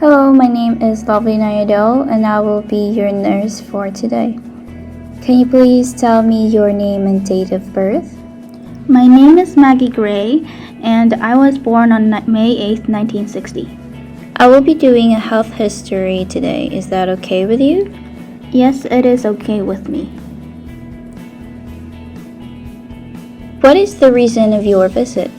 Hello, my name is Lovely Nayadel and I will be your nurse for today. Can you please tell me your name and date of birth? My name is Maggie Gray, and I was born on May 8, 1960. I will be doing a health history today. Is that okay with you? Yes, it is okay with me. What is the reason of your visit?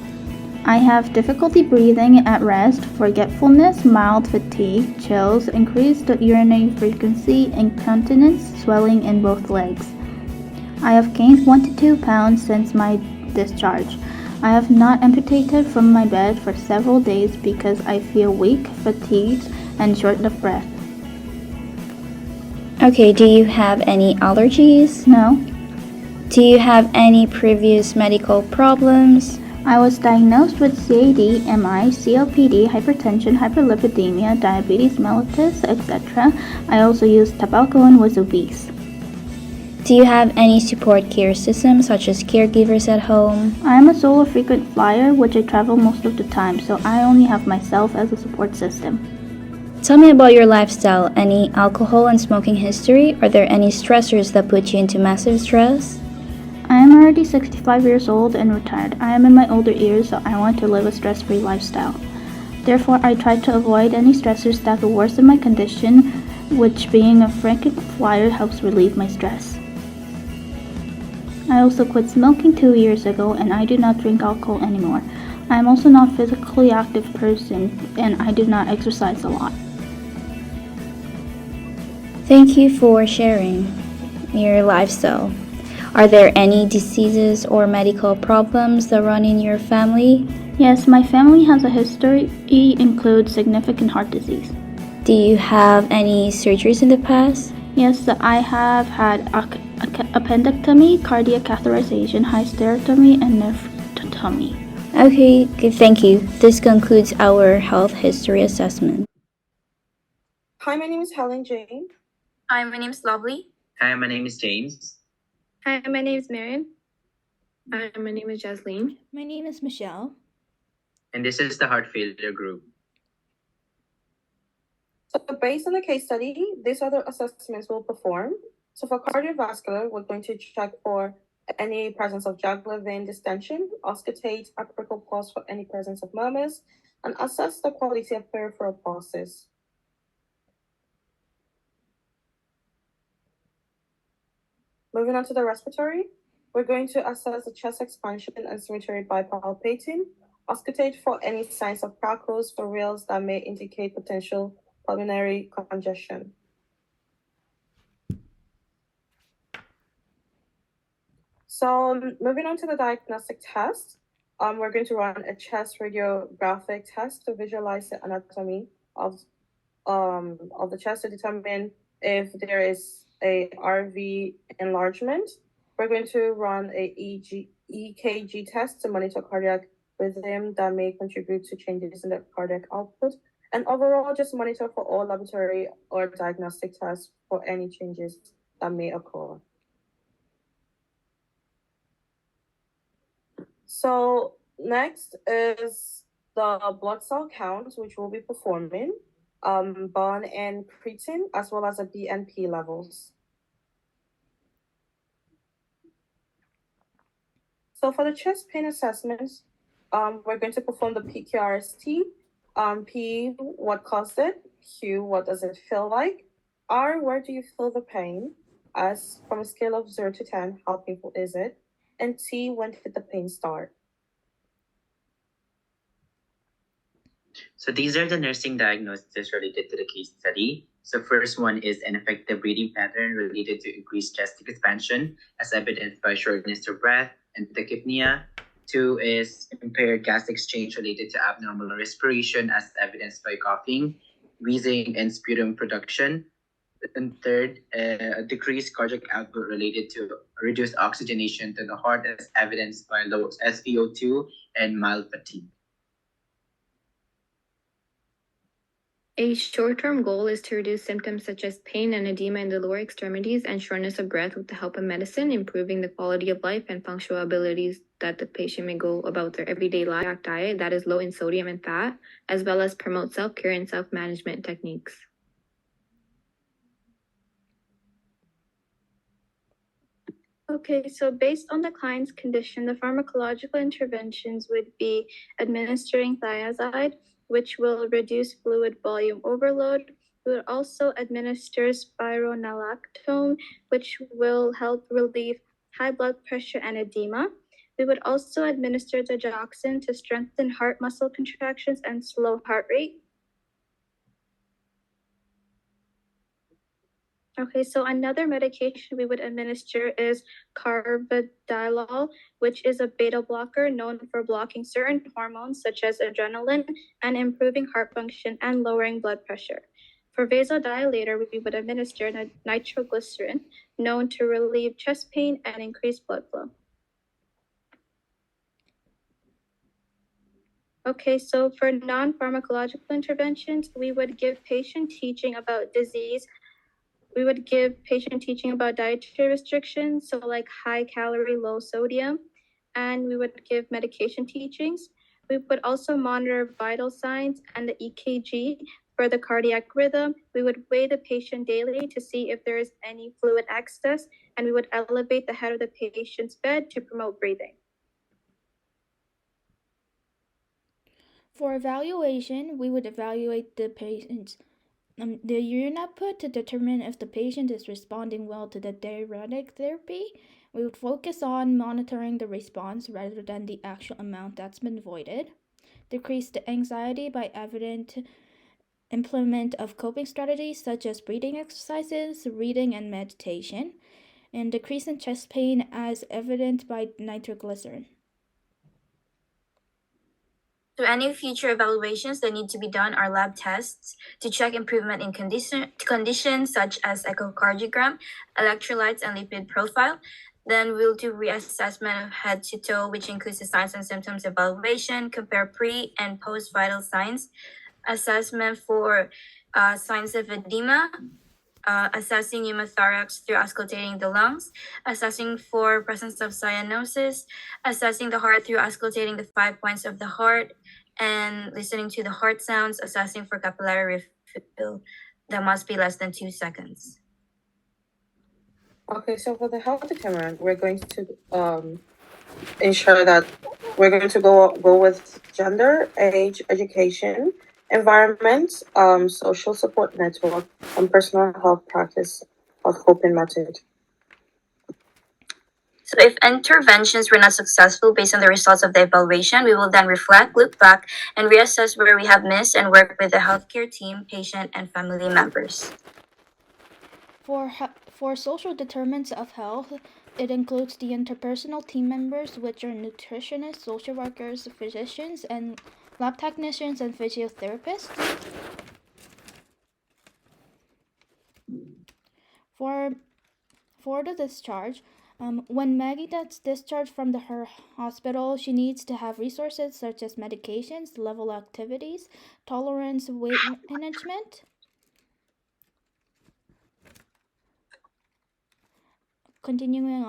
I have difficulty breathing at rest, forgetfulness, mild fatigue, chills, increased urinary frequency, incontinence, swelling in both legs. I have gained 1 to 2 pounds since my discharge. I have not amputated from my bed for several days because I feel weak, fatigued, and short of breath. Okay, do you have any allergies? No. Do you have any previous medical problems? I was diagnosed with CAD, MI, COPD, hypertension, hyperlipidemia, diabetes mellitus, etc. I also used tobacco and was obese. Do you have any support care systems such as caregivers at home? I am a solo frequent flyer, which I travel most of the time, so I only have myself as a support system. Tell me about your lifestyle. Any alcohol and smoking history? Are there any stressors that put you into massive stress? I am already 65 years old and retired. I am in my older years, so I want to live a stress-free lifestyle. Therefore, I try to avoid any stressors that could worsen my condition, which being a frequent flyer helps relieve my stress. I also quit smoking 2 years ago and I do not drink alcohol anymore. I am also not a physically active person and I do not exercise a lot. Thank you for sharing your lifestyle. Are there any diseases or medical problems that run in your family? Yes, my family has a history includes significant heart disease. Do you have any surgeries in the past? Yes, I have had appendectomy, cardiac catheterization, hysterectomy, and nephrectomy. Okay, good, thank you. This concludes our health history assessment. Hi, my name is Helen Jane. Hi, my name is Lovely. Hi, my name is James. Hi, my name is Marion. Hi, my name is Jasleen. My name is Michelle. And this is the Heart Failure Group. So based on the case study, these are the assessments we'll perform. So for cardiovascular, we're going to check for any presence of jugular vein distension, auscultate apical pulse for any presence of murmurs, and assess the quality of peripheral pulses. Moving on to the respiratory, we're going to assess the chest expansion and symmetry by palpating, auscultate for any signs of crackles for reals that may indicate potential pulmonary congestion. So moving on to the diagnostic test, we're going to run a chest radiographic test to visualize the anatomy of the chest to determine if there is a RV enlargement. We're going to run a EKG test to monitor cardiac rhythm that may contribute to changes in the cardiac output, and overall just monitor for all laboratory or diagnostic tests for any changes that may occur. So next is the blood cell count, which we'll be performing, bone and creatine, as well as the BNP levels. So for the chest pain assessments, we're going to perform the PQRST. P, what caused it? Q, what does it feel like? R, where do you feel the pain? S, from a scale of 0 to 10, how painful is it? And T, when did the pain start? So these are the nursing diagnoses related to the case study. So first one is an effective breathing pattern related to increased chest expansion as evidenced by shortness of breath and tachypnea. 2 is impaired gas exchange related to abnormal respiration as evidenced by coughing, wheezing, and sputum production. And third, decreased cardiac output related to reduced oxygenation to the heart as evidenced by low SpO2 and mild fatigue. A short-term goal is to reduce symptoms such as pain and edema in the lower extremities and shortness of breath with the help of medicine, improving the quality of life and functional abilities that the patient may go about their everyday life diet that is low in sodium and fat, as well as promote self-care and self-management techniques. Okay, so based on the client's condition, the pharmacological interventions would be administering thiazide, which will reduce fluid volume overload. We would also administer spironolactone, which will help relieve high blood pressure and edema. We would also administer digoxin to strengthen heart muscle contractions and slow heart rate. Okay, so another medication we would administer is carvedilol, which is a beta blocker known for blocking certain hormones such as adrenaline and improving heart function and lowering blood pressure. For vasodilator, we would administer nitroglycerin, known to relieve chest pain and increase blood flow. Okay, so for non-pharmacological interventions, we would give patient teaching about disease. We would give patient teaching about dietary restrictions, so like high calorie, low sodium, and we would give medication teachings. We would also monitor vital signs and the EKG for the cardiac rhythm. We would weigh the patient daily to see if there is any fluid excess, and we would elevate the head of the patient's bed to promote breathing. For evaluation, we would evaluate the patient's the urine output to determine if the patient is responding well to the diuretic therapy. We would focus on monitoring the response rather than the actual amount that's been voided. Decrease the anxiety by evident implement of coping strategies such as breathing exercises, reading, and meditation. And decrease in chest pain as evident by nitroglycerin. So any future evaluations that need to be done are lab tests to check improvement in conditions such as echocardiogram, electrolytes, and lipid profile. Then we'll do reassessment of head to toe, which includes the signs and symptoms evaluation, compare pre and post vital signs, assessment for signs of edema, assessing pneumothorax through auscultating the lungs, assessing for presence of cyanosis, assessing the heart through auscultating the 5 points of the heart, and listening to the heart sounds, assessing for capillary refill that must be less than 2 seconds. Okay, so for the health determinant, we're going to ensure that we're going to go with gender, age, education, environment, social support network, and personal health practice of coping method. So if interventions were not successful based on the results of the evaluation, we will then reflect, look back, and reassess where we have missed and work with the healthcare team, patient, and family members. For social determinants of health, it includes the interpersonal team members, which are nutritionists, social workers, physicians, and lab technicians and physiotherapists. For the discharge, when Maggie gets discharged from her hospital, she needs to have resources such as medications, level activities, tolerance, weight management. Continuing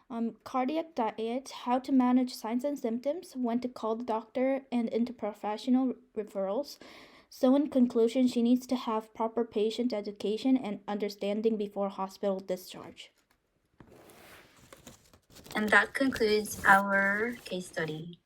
on, cardiac diet, how to manage signs and symptoms, when to call the doctor, and interprofessional referrals. So in conclusion, she needs to have proper patient education and understanding before hospital discharge. And that concludes our case study.